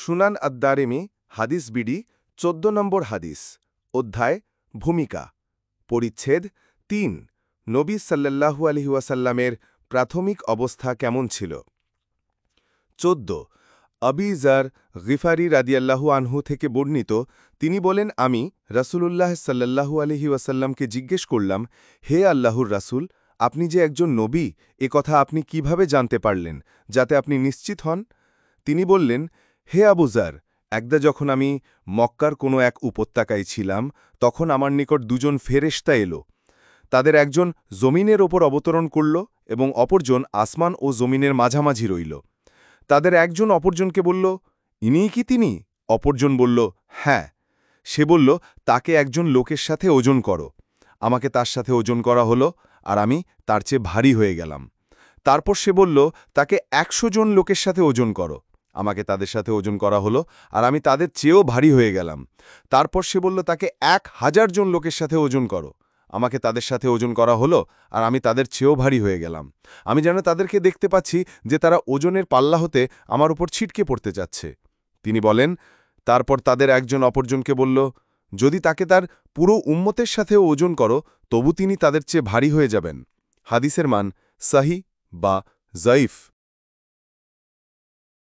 সুনান আদ-দারিমি হাদিস বিডি ১৪ নম্বর হাদিস অধ্যায় ভূমিকা পরিচ্ছেদ ৩ নবী সাল্লাল্লাহু আলাইহি ওয়াসাল্লামের প্রাথমিক অবস্থা কেমন ছিল ১৪ আবী যার গিফারি রাদিয়াল্লাহু আনহু থেকে বর্ণিত তিনি বলেন আমি রাসূলুল্লাহ সাল্লাল্লাহু আলাইহি ওয়াসাল্লামকে জিজ্ঞেস করলাম হে আল্লাহর রাসূল আপনি যে একজন নবী এ কথা আপনি কিভাবে জানতে পারলেন যাতে আপনি নিশ্চিত হন তিনি বললেন হে আবু যার একদা যখন আমি মক্কার কোনো এক উপত্যকায় ছিলাম তখন আমার নিকট দুজন ফেরেশতা এলো তাদের একজন জমিনের ওপর অবতরণ করল এবং অপরজন আসমান ও জমিনের মাঝামাঝি রইল তাদের একজন অপরজনকে বলল ইনিই কি তিনি অপরজন বলল হ্যাঁ সে বলল তাকে একজন লোকের সাথে ওজন করো আমাকে তার সাথে ওজন করা হলো আর আমি তার চেয়ে ভারী হয়ে গেলাম তারপর সে বলল তাকে ১০০ জন লোকের সাথে ওজন করো আমাকে তাদের সাথে ওজন করা হলো আর আমি তাদের চেয়েও ভারী হয়ে গেলাম তারপর সে বলল তাকে ১০০০ জন লোকের সাথে ওজন করো আমাকে তাদের সাথে ওজন করা হলো আর আমি তাদের চেয়েও ভারী হয়ে গেলাম আমি যেন তাদেরকে দেখতে পাচ্ছি যে তারা ওজনের পাল্লা হতে আমার উপর ছিটকে পড়তে যাচ্ছে তিনি বলেন তারপর তাদের একজন অপরজনকে বলল যদি তাকে তার পুরো উম্মতের সাথেও ওজন করো তবু তিনি তাদের চেয়ে ভারী হয়ে যাবেন হাদিসের মান সাহি বা জয়ীফ